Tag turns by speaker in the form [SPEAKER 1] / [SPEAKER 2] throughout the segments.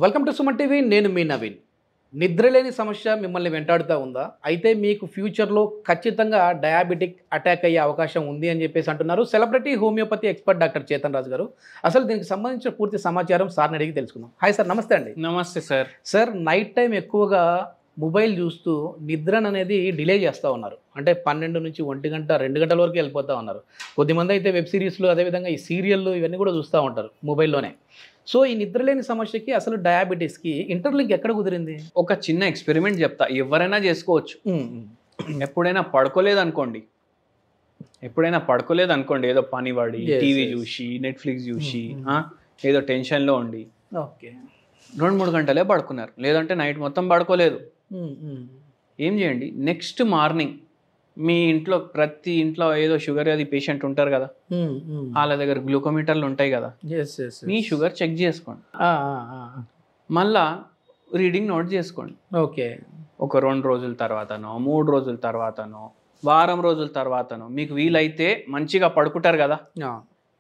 [SPEAKER 1] Welcome to Suman TV. నేను మీ నవీన్. నిద్రలేని సమస్య మిమ్మల్ని వెంటాడుతూ ఉందా? అయితే మీకు ఫ్యూచర్లో ఖచ్చితంగా డయాబెటిక్ అటాక్ అయ్యే అవకాశం ఉంది అని చెప్పేసి అంటున్నారు celebrity homeopathy expert doctor Chetan Raju garu. అసలు దీనికి సంబంధించిన పూర్తి సమాచారం సార్ని అడిగి తెలుసుకుందాం. హాయ్ సార్, నమస్తే అండి.
[SPEAKER 2] నమస్తే సార్.
[SPEAKER 1] సార్, నైట్ టైం ఎక్కువగా మొబైల్ చూస్తూ నిద్రను అనేది డిలే చేస్తూ ఉన్నారు. అంటే 12 నుంచి 1 గంట 2 గంటల వరకు వెళ్ళిపోతూ ఉన్నారు. కొద్దిమంది అయితే వెబ్ సిరీస్లు, అదేవిధంగా ఈ సీరియళ్ళు ఇవన్నీ కూడా చూస్తూ ఉంటారు మొబైల్లోనే. సో ఈ నిద్రలేని సమస్యకి అసలు డయాబెటీస్కి ఇంటర్లింక్ ఎక్కడ కుదిరింది?
[SPEAKER 2] ఒక చిన్న ఎక్స్పెరిమెంట్ చెప్తా, ఎవరైనా చేసుకోవచ్చు. ఎప్పుడైనా పడుకోలేదు అనుకోండి, ఏదో పని పడి టీవీ చూసి నెట్ఫ్లిక్స్ చూసి ఏదో టెన్షన్లో ఉండి
[SPEAKER 1] ఓకే
[SPEAKER 2] 2-3 గంటలే పడుకున్నారు, లేదంటే నైట్ మొత్తం పడుకోలేదు. ఏం చేయండి, నెక్స్ట్ మార్నింగ్ మీ ఇంట్లో ప్రతి ఇంట్లో ఏదో షుగర్ అది పేషెంట్ ఉంటారు కదా, వాళ్ళ దగ్గర గ్లూకోమీటర్లు ఉంటాయి కదా, మీ షుగర్ చెక్ చేసుకోండి. మళ్ళా రీడింగ్ నోట్ చేసుకోండి.
[SPEAKER 1] ఓకే,
[SPEAKER 2] ఒక 2 రోజుల తర్వాతనో 3 రోజుల తర్వాతనో వారం రోజుల తర్వాతనో మీకు వీలైతే మంచిగా పడుకుంటారు కదా,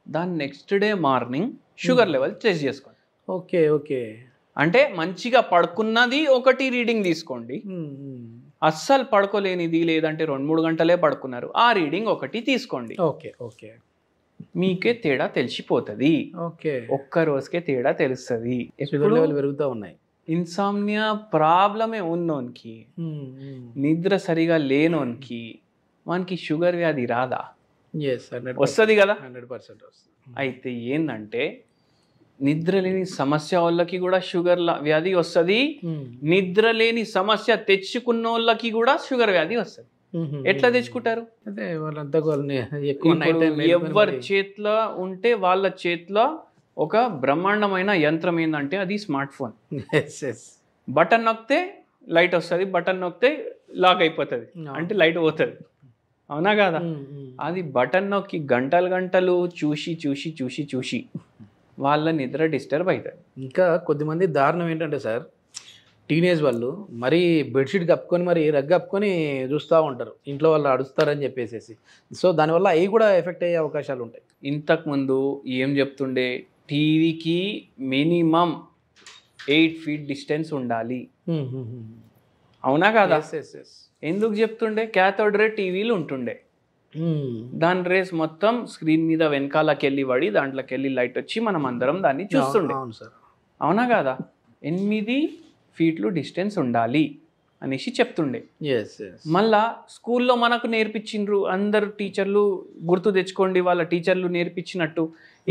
[SPEAKER 2] దాని next day morning sugar level check చేసుకోండి.
[SPEAKER 1] ఓకే ఓకే
[SPEAKER 2] అంటే మంచిగా పడుకున్నది ఒకటి రీడింగ్ తీసుకోండి, అస్సలు పడుకోలేనిది లేదంటే 2-3 గంటలే పడుకున్నారు ఆ రీడింగ్ ఒకటి తీసుకోండి.
[SPEAKER 1] ఓకే ఓకే
[SPEAKER 2] మీకే తేడా తెలిసిపోతుంది.
[SPEAKER 1] ఓకే,
[SPEAKER 2] ఒక్క రోజుకే తేడా తెలుస్తుంది.
[SPEAKER 1] షుగర్ లెవెల్ పెరుగుతూ ఉన్నాయి.
[SPEAKER 2] ఇన్సామ్నియా ప్రాబ్లమే ఉన్నోనికి, నిద్ర సరిగా లేనోనికి మనకి షుగర్ వ్యాధి రాదా? వస్తుంది కదా,
[SPEAKER 1] 100% వస్తుంది.
[SPEAKER 2] అయితే ఏంటంటే నిద్రలేని సమస్య వాళ్ళకి కూడా షుగర్ వ్యాధి వస్తుంది, నిద్రలేని సమస్య తెచ్చుకున్న వాళ్ళకి కూడా షుగర్ వ్యాధి వస్తుంది. ఎట్లా తెచ్చుకుంటారు?
[SPEAKER 1] అదే వాళ్ళంతా
[SPEAKER 2] ఎవరి చేతిలో ఉంటే వాళ్ళ చేతిలో ఒక బ్రహ్మాండమైన యంత్రం ఏంటంటే అది స్మార్ట్ ఫోన్. బటన్ నొక్కితే లైట్ వస్తుంది, బటన్ నొక్కితే లాక్ అయిపోతుంది, అంటే లైట్ పోతుంది. అవునా కాదా? అది బటన్ నొక్కి గంటలు గంటలు చూసి చూసి చూసి చూసి వాళ్ళ నిద్ర డిస్టర్బ్ అవుతుంది.
[SPEAKER 1] ఇంకా కొద్దిమంది దారుణం ఏంటంటే సార్, టీనేజ్ వాళ్ళు మరీ బెడ్షీట్ కప్పుకొని మరి రగ్ కప్పుకొని చూస్తూ ఉంటారు, ఇంట్లో వాళ్ళు అడుస్తారని చెప్పేసి. సో దానివల్ల అవి కూడా ఎఫెక్ట్ అయ్యే అవకాశాలు ఉంటాయి.
[SPEAKER 2] ఇంతకుముందు ఏం చెప్తుండే, టీవీకి మినిమం 8 feet డిస్టెన్స్ ఉండాలి. అవునా కాదా? ఎందుకు చెప్తుండే? క్యాథోడ్ రే టీవీలు ఉంటుండే, దాని రేస్ మొత్తం స్క్రీన్ మీద వెనకాలకి వెళ్ళి పడి దాంట్లోకి వెళ్ళి లైట్ వచ్చి మనం అందరం దాన్ని చూస్తుండే. అవునా కాదా? 8 feet డిస్టెన్స్ ఉండాలి అనేసి చెప్తుండే. మళ్ళా స్కూల్లో మనకు నేర్పించిండ్రు, అందరు టీచర్లు గుర్తు తెచ్చుకోండి, వాళ్ళ టీచర్లు నేర్పించినట్టు.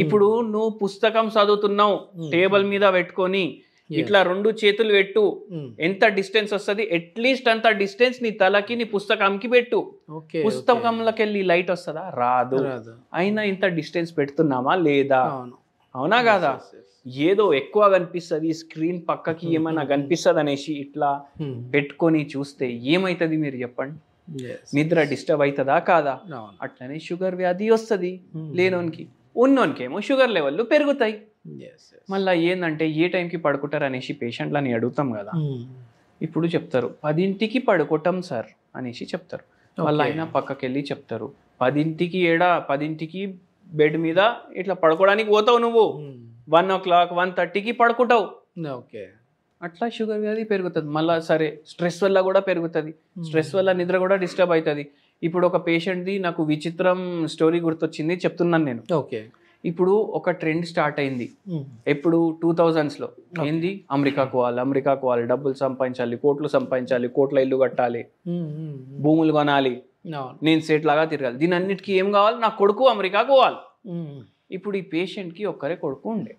[SPEAKER 2] ఇప్పుడు నువ్వు పుస్తకం చదువుతున్నావు, టేబుల్ మీద పెట్టుకొని ఇట్లా 2 చేతులు పెట్టు, ఎంత డిస్టెన్స్ వస్తుంది అట్లీస్ట్ అంత డిస్టెన్స్ నీ తలకి నీ పుస్తకంకి పెట్టు. పుస్తకంలోకి వెళ్ళి లైట్ వస్తుందా? రాదు. అయినా ఇంత డిస్టెన్స్ పెడుతున్నామా లేదా? అవునా కాదా? ఏదో ఎక్కువ కనిపిస్తుంది, స్క్రీన్ పక్కకి ఏమైనా కనిపిస్తుంది అనేసి ఇట్లా పెట్టుకొని చూస్తే ఏమవుతుంది మీరు చెప్పండి? నిద్ర డిస్టర్బ్ అవుతుందా కాదా? అట్లనే షుగర్ వ్యాధి వస్తుంది లేనోనికి. ఉన్నోనికేమో షుగర్ లెవెల్ పెరుగుతాయి. మళ్ళీ ఏంటంటే ఏ టైంకి పడుకుంటారు అనేసి పేషెంట్లని అడుగుతాం కదా, ఇప్పుడు చెప్తారు 10ంటికి పడుకోవటం సార్ అనేసి చెప్తారు. మళ్ళీ అయినా పక్కకి వెళ్ళి చెప్తారు 10ంటికి బెడ్ మీద ఇట్లా పడుకోవడానికి పోతావు, నువ్వు 1 o'clock 1:30కి పడుకుంటావు. అట్లా షుగర్ వ్యాధి పెరుగుతుంది. మళ్ళీ సరే స్ట్రెస్ వల్ల కూడా పెరుగుతుంది, స్ట్రెస్ వల్ల నిద్ర కూడా డిస్టర్బ్ అవుతుంది. ఇప్పుడు ఒక పేషెంట్ది నాకు విచిత్రం స్టోరీ గుర్తొచ్చింది, చెప్తున్నాను నేను. ఇప్పుడు ఒక ట్రెండ్ స్టార్ట్ అయింది ఎప్పుడు 2000sలో. ఏంది? అమెరికాకు పోవాలి, డబ్బులు సంపాదించాలి, కోట్లు సంపాదించాలి, కోట్ల ఇల్లు కట్టాలి, భూములు కొనాలి, నేను సేట్ లాగా తిరగాలి. దీని అన్నిటికీ ఏం కావాలి? నా కొడుకు అమెరికాకు పోవాలి. ఇప్పుడు ఈ పేషెంట్కి ఒక్కరే కొడుకు ఉండే.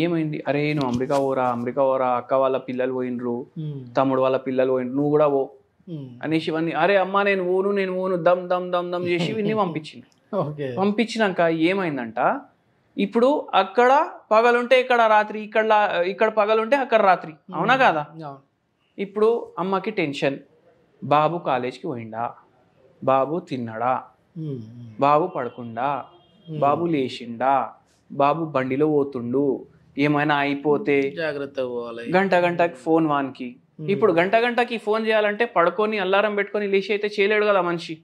[SPEAKER 2] ఏమైంది? అరే నువ్వు అమెరికా పోరా, అక్క వాళ్ళ పిల్లలు పోయినరు, తమ్ముడు వాళ్ళ పిల్లలు పోయినరు, నువ్వు కూడా పో అనేసి ఇవన్నీ. అరే అమ్మ నేను పోను దమ్ దమ్ దమ్ దమ్ చేసి ఇవన్నీ పంపించింది. పంపించినాక ఏమైందంట, ఇప్పుడు అక్కడ పగలుంటే ఇక్కడ రాత్రి, ఇక్కడ పగలుంటే అక్కడ రాత్రి. అవునా కాదా? ఇప్పుడు అమ్మకి టెన్షన్, బాబు కాలేజ్కి పోయిండా, బాబు తిన్నాడా, బాబు పడుకుండా, బాబు లేచిండా, బాబు బండిలో పోతుండు, ఏమైనా అయిపోతే
[SPEAKER 1] జాగ్రత్త పోవాలి.
[SPEAKER 2] గంటకి ఫోన్ వానికి. ఇప్పుడు గంటకి ఫోన్ చేయాలంటే పడుకొని అల్లారం పెట్టుకొని లేచి అయితే చేయలేడు కదా మనిషి.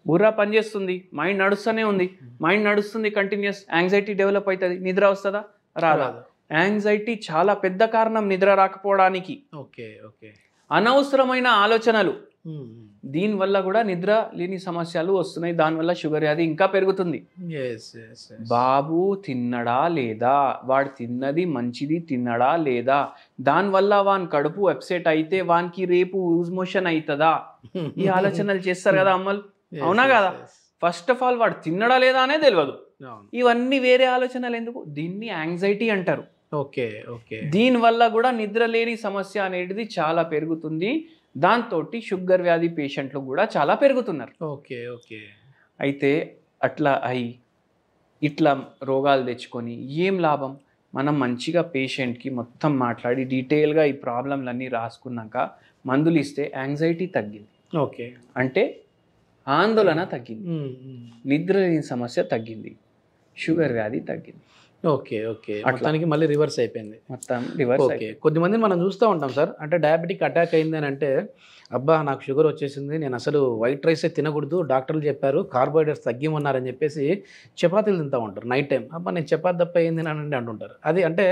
[SPEAKER 2] బుర్రా పనిచేస్తుంది, మైండ్ నడుస్తూనే ఉంది, మైండ్ నడుస్తుంది కంటిన్యూస్, యాంగ్జైటీ డెవలప్ అవుతుంది, నిద్ర వస్తుందా? రాదా? యాంగ్జైటీ చాలా పెద్ద కారణం నిద్ర రాకపోవడానికి.
[SPEAKER 1] Okay okay.
[SPEAKER 2] అనవసరమైన ఆలోచనలు, దీనివల్ల కూడా నిద్ర లేని సమస్యలు వస్తున్నాయి. దానివల్ల షుగర్ వ్యాధి ఇంకా పెరుగుతుంది. బాబు తిన్నడా లేదా, వాడు తిన్నది మంచిది తిన్నడా లేదా, దానివల్ల వాని కడుపు అప్సెట్ అయితే వానికి రేపు లూజ్ మోషన్ అవుతుందా, ఈ ఆలోచనలు చేస్తారు కదా అమ్మలు. అవునా కదా? ఫస్ట్ ఆఫ్ ఆల్ వాడు తిన్నడా లేదా అనే తెలియదు. ఇవన్నీ వేరే ఆలోచనలు ఎందుకు? దీన్ని యాంగ్జైటీ అంటారు.
[SPEAKER 1] Okay okay.
[SPEAKER 2] దీనివల్ల కూడా నిద్ర లేని సమస్య అనేది చాలా పెరుగుతుంది. దాంతో షుగర్ వ్యాధి పేషెంట్లు కూడా చాలా పెరుగుతున్నారు.
[SPEAKER 1] Okay okay.
[SPEAKER 2] అయితే అట్లా అయి ఇట్లా రోగాలు తెచ్చుకొని ఏం లాభం? మనం మంచిగా పేషెంట్కి మొత్తం మాట్లాడి డీటెయిల్గా ఈ ప్రాబ్లంలన్నీ రాసుకున్నాక మందులు ఇస్తే యాంగ్జైటీ తగ్గింది.
[SPEAKER 1] ఓకే.
[SPEAKER 2] అంటే ఆందోళన తగ్గింది, నిద్ర లేని సమస్య తగ్గింది, షుగర్ వ్యాధి తగ్గింది.
[SPEAKER 1] Okay okay. మొత్తానికి మళ్ళీ రివర్స్ అయిపోయింది.
[SPEAKER 2] మొత్తం రివర్స్.
[SPEAKER 1] ఓకే. కొద్దిమందిని మనం చూస్తూ ఉంటాం సార్, అంటే డయాబెటిక్ అటాక్ అయింది అని అంటే, అబ్బా నాకు షుగర్ వచ్చేసింది, నేను అసలు వైట్ రైసే తినకూడదు, డాక్టర్లు చెప్పారు కార్బోహైడ్రేట్స్ తగ్గిమన్నారని చెప్పేసి చపాతీలు తింటూ ఉంటారు నైట్ టైం. అబ్బా నేను చపాతీ తప్ప ఏంది అని అంటుంటారు. అది అంటే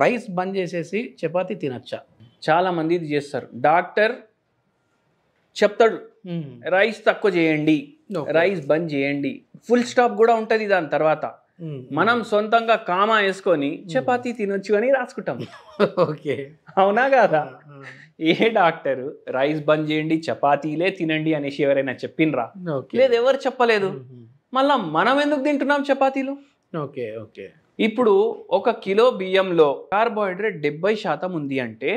[SPEAKER 1] రైస్ బంద్ చేసేసి చపాతీ తినచ్చా?
[SPEAKER 2] చాలామంది ఇది చేస్తారు. డాక్టర్ చెప్తాడు రైస్ తక్కువ చేయండి, రైస్ బంద్ చేయండి, ఫుల్ స్టాప్ కూడా ఉంటుంది. దాని తర్వాత మనం సొంతంగా కామా వేసుకొని చపాతీ తినొచ్చు అని రాసుకుంటాం.
[SPEAKER 1] ఓకే.
[SPEAKER 2] అవునా కాదా? ఏ డాక్టరు రైస్ బంద్ చేయండి చపాతీలే తినండి అనేసి ఎవరైనా చెప్పిండ్రా? లేదు, ఎవరు చెప్పలేదు. మళ్ళా మనం ఎందుకు తింటున్నాం చపాతీలు?
[SPEAKER 1] Okay okay.
[SPEAKER 2] ఇప్పుడు 1 కిలో బియ్యంలో కార్బోహైడ్రేట్ 70% ఉంది అంటే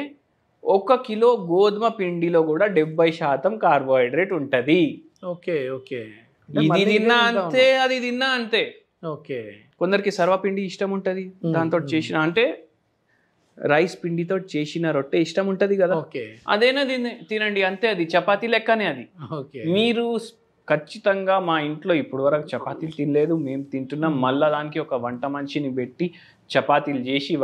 [SPEAKER 2] 1 కిలో గోధుమ పిండిలో కూడా 70% కార్బోహైడ్రేట్ ఉంటుంది.
[SPEAKER 1] Okay okay.
[SPEAKER 2] ఇది తిన్నా అంతే, అది తిన్నా అంతే.
[SPEAKER 1] ఓకే.
[SPEAKER 2] కొందరికి సర్వపిండి ఇష్టం ఉంటుంది, దాంతో చేసిన అంటే రైస్ పిండితో చేసిన రొట్టె ఇష్టం ఉంటుంది కదా, అదేనా తినండి అంతే. అది చపాతీ లెక్కనే అది. మీరు ఖచ్చితంగా మా ఇంట్లో ఇప్పుడు వరకు చపాతీలు తినలేదు, మేము తింటున్నాం. మళ్ళా దానికి ఒక వంట మనిషిని పెట్టి చపాతీలు చేసి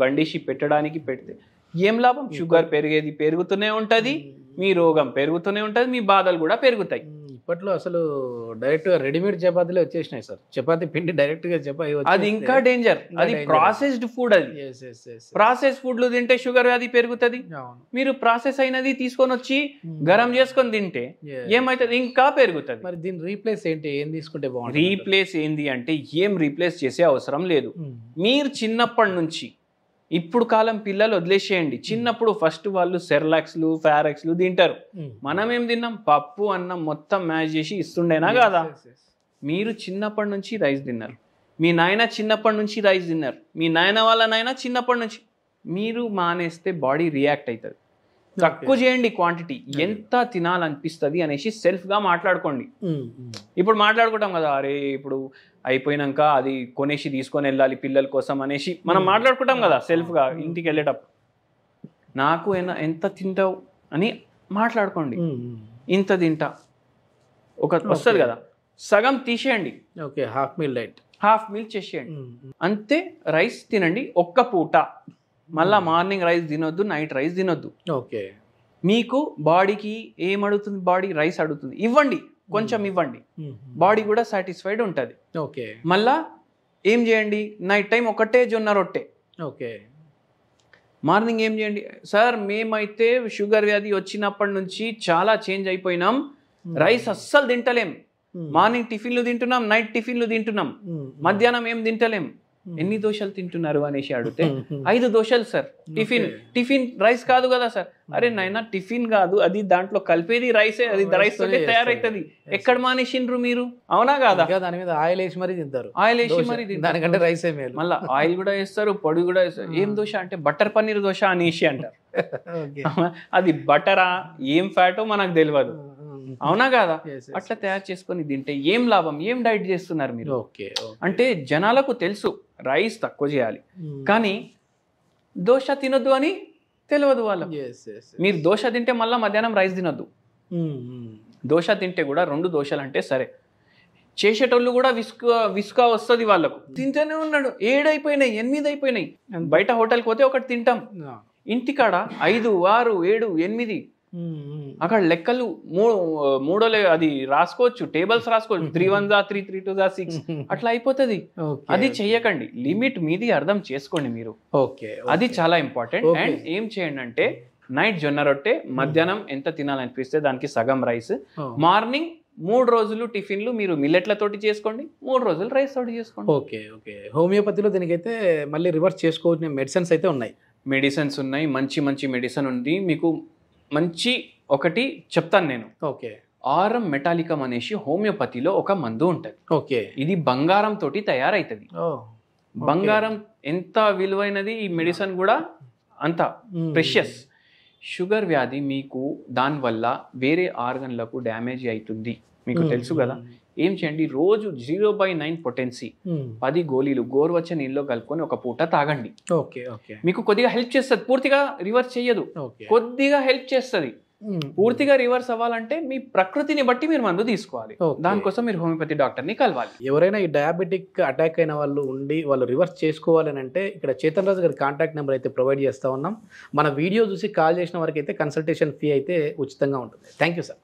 [SPEAKER 2] వండేసి పెట్టడానికి పెడితే ఏం లాభం? షుగర్ పెరిగేది పెరుగుతూనే ఉంటుంది, మీ రోగం పెరుగుతూనే ఉంటుంది, మీ బాధలు కూడా పెరుగుతాయి.
[SPEAKER 1] ఇప్పట్లో అసలు డైరెక్ట్ రెడీమేడ్ చపాతీలే వచ్చేసినాయి సార్. చపాతీ పిండి డైరెక్ట్ గా చపాతీ,
[SPEAKER 2] అది ఇంకా డేంజర్. అది ప్రాసెస్డ్ ఫుడ్. అది ప్రాసెస్ ఫుడ్లు తింటే షుగర్ వ్యాధి పెరుగుతుంది. మీరు ప్రాసెస్ అయినది తీసుకొని వచ్చి గరం చేసుకొని తింటే ఏమైతుంది? ఇంకా పెరుగుతుంది.
[SPEAKER 1] మరి దీని రీప్లేస్ ఏంటి? ఏం తీసుకుంటే బాగుంటుంది?
[SPEAKER 2] రీప్లేస్ ఏంది అంటే ఏం రీప్లేస్ చేసే అవసరం లేదు. మీరు చిన్నప్పటి నుంచి ఇప్పుడు కాలం పిల్లలు వదిలేసేయండి. చిన్నప్పుడు ఫస్ట్ వాళ్ళు సెర్లాక్స్లు ఫారెక్స్లు తింటారు. మనం ఏం తిన్నాం? పప్పు అన్నం మొత్తం మ్యాచ్ చేసి ఇస్తుండేనా కాదా? మీరు చిన్నప్పటి నుంచి రైస్ తిన్నారు, మీ నాయన చిన్నప్పటి నుంచి రైస్ తిన్నారు, మీ నాయన వాళ్ళ నాయన చిన్నప్పటి నుంచి. మీరు మానేస్తే బాడీ రియాక్ట్ అవుతుంది. తక్కువ చేయండి క్వాంటిటీ, ఎంత తినాలనిపిస్తుంది అనేసి సెల్ఫ్గా మాట్లాడుకోండి. ఇప్పుడు మాట్లాడుకుంటాం కదా, అరే ఇప్పుడు అయిపోయినాక అది కొనేసి తీసుకొని వెళ్ళాలి పిల్లల కోసం అనేసి మనం మాట్లాడుకుంటాం కదా సెల్ఫ్గా ఇంటికి వెళ్ళేటప్పుడు. నాకు ఎంత తింటావు అని మాట్లాడుకోండి. ఇంత తింటా ఒక వస్తుంది కదా, సగం తీసేయండి.
[SPEAKER 1] Okay, half meal diet,
[SPEAKER 2] half meal చేసేయండి అంతే. రైస్ తినండి ఒక్క పూట, మళ్ళా మార్నింగ్ రైస్ తినొద్దు, నైట్ రైస్ తినొద్దు.
[SPEAKER 1] ఓకే.
[SPEAKER 2] మీకు బాడీకి ఏం అడుగుతుంది? బాడీ రైస్ అడుగుతుంది, ఇవ్వండి, కొంచెం ఇవ్వండి, బాడీ కూడా సాటిస్ఫైడ్ ఉంటుంది.
[SPEAKER 1] ఓకే.
[SPEAKER 2] మళ్ళా ఏం చేయండి? నైట్ టైం ఒకటే జొన్న రొట్టె.
[SPEAKER 1] ఓకే.
[SPEAKER 2] మార్నింగ్ ఏం చేయండి? సార్ మేమైతే షుగర్ వ్యాధి వచ్చినప్పటి నుంచి చాలా చేంజ్ అయిపోయినాం, రైస్ అస్సలు తింటలేం. మార్నింగ్ టిఫిన్లు తింటున్నాం, నైట్ టిఫిన్లు తింటున్నాం, మధ్యాహ్నం ఏం తింటలేం. ఎన్ని దోశలు తింటున్నారు అనేసి అడిగితే 5 దోశలు సార్. టిఫిన్ రైస్ కాదు కదా సార్. అరే నాయనా, టిఫిన్ కాదు అది, దాంట్లో కలిపేది రైసే, అది రైస్ తోటే తయారైతుంది. ఎక్కడ మానేసిండ్రు మీరు? అవునా కాదా?
[SPEAKER 1] దాని మీద ఆయిల్ వేసి మరీ తింటారు.
[SPEAKER 2] ఆయిల్ వేసి మరీ
[SPEAKER 1] దానికంటే రైసే మేలు.
[SPEAKER 2] మళ్ళీ ఆయిల్ కూడా వేస్తారు, పొడి కూడా వేస్తారు. ఏం దోశ అంటే బటర్ పన్నీర్ దోశ అనేసి అంటారు. అది బటరా ఏం ఫ్యాటో మనకు తెలియదు. అవునా కాదా? అట్లా తయారు చేసుకొని తింటే ఏం లాభం? ఏం డైట్ చేస్తున్నారు మీరు? అంటే జనాలకు తెలుసు రైస్ తక్కువ చేయాలి, కానీ దోశ తినొద్దు అని తెలియదు వాళ్ళకు. మీరు దోశ తింటే మళ్ళీ మధ్యాహ్నం రైస్ తినొద్దు. దోశ తింటే కూడా 2 దోశలు అంటే సరే. చేసేటోళ్ళు కూడా విసుక వస్తుంది వాళ్ళకు. తింటూనే ఉన్నాడు, 7 అయిపోయినాయి, 8 అయిపోయినాయి. బయట హోటల్కి పోతే ఒకటి తింటాం, ఇంటికాడ 5, 6, 7, 8 అక్కడ లెక్కలు మూడో అది రాసుకోవచ్చు, టేబుల్స్ రాసుకోవచ్చు, 3 1 3 3 2 6 అట్లా అయిపోతుంది. అది చెయ్యకండి, లిమిట్ మీది అర్థం చేసుకోండి మీరు.
[SPEAKER 1] ఓకే,
[SPEAKER 2] అది చాలా ఇంపార్టెంట్. అండ్ ఏం చేయండి అంటే నైట్ జొన్న రొట్టె, మధ్యాహ్నం ఎంత తినాలనిపిస్తే దానికి సగం రైస్, మార్నింగ్ 3 రోజులు టిఫిన్లు మీరు మిల్లెట్లతోటి చేసుకోండి, 3 రోజులు రైస్ తోటి చేసుకోండి.
[SPEAKER 1] Okay okay. హోమియోపతిలో దీనికైతే మళ్ళీ రివర్స్ చేసుకోవాల్సిన మెడిసిన్స్ అయితే ఉన్నాయి,
[SPEAKER 2] మెడిసిన్స్ ఉన్నాయి, మంచి మెడిసిన్ ఉంది. మీకు మంచి ఒకటి చెప్తాను నేను.
[SPEAKER 1] ఓకే.
[SPEAKER 2] ఆరం మెటాలికం అనేసి హోమియోపతిలో ఒక మందు ఉంటుంది.
[SPEAKER 1] ఓకే.
[SPEAKER 2] ఇది బంగారం తోటి తయారైతుంది. బంగారం ఎంత విలువైనది, ఈ మెడిసిన్ కూడా అంత ప్రెషియస్. షుగర్ వ్యాధి మీకు దానివల్ల వేరే ఆర్గన్లకు డ్యామేజ్ అవుతుంది, మీకు తెలుసు కదా. ఏం చేయండి, రోజు 0/9 పొటెన్సీ 10 గోళీలు గోరువెచ్చని నీళ్ళలో కలుపుకొని ఒక పూట తాగండి.
[SPEAKER 1] Okay okay.
[SPEAKER 2] మీకు కొద్దిగా హెల్ప్ చేస్తుంది, పూర్తిగా రివర్స్ చేయదు, కొద్దిగా హెల్ప్ చేస్తుంది. పూర్తిగా రివర్స్ అవ్వాలంటే మీ ప్రకృతిని బట్టి మీరు మందు తీసుకోవాలి. దానికోసం మీరు హోమియోపతి డాక్టర్ని కలవాలి.
[SPEAKER 1] ఎవరైనా ఈ డయాబెటిక్ అటాక్ అయిన వాళ్ళు ఉండి వాళ్ళు రివర్స్ చేసుకోవాలని అంటే ఇక్కడ చేతన్ రాజు గారి కాంటాక్ట్ నెంబర్ అయితే ప్రొవైడ్ చేస్తూ ఉన్నాం. మన వీడియో చూసి కాల్ చేసిన వారికి అయితే కన్సల్టేషన్ ఫీ అయితే ఉచితంగా ఉంటుంది. Thank you sir.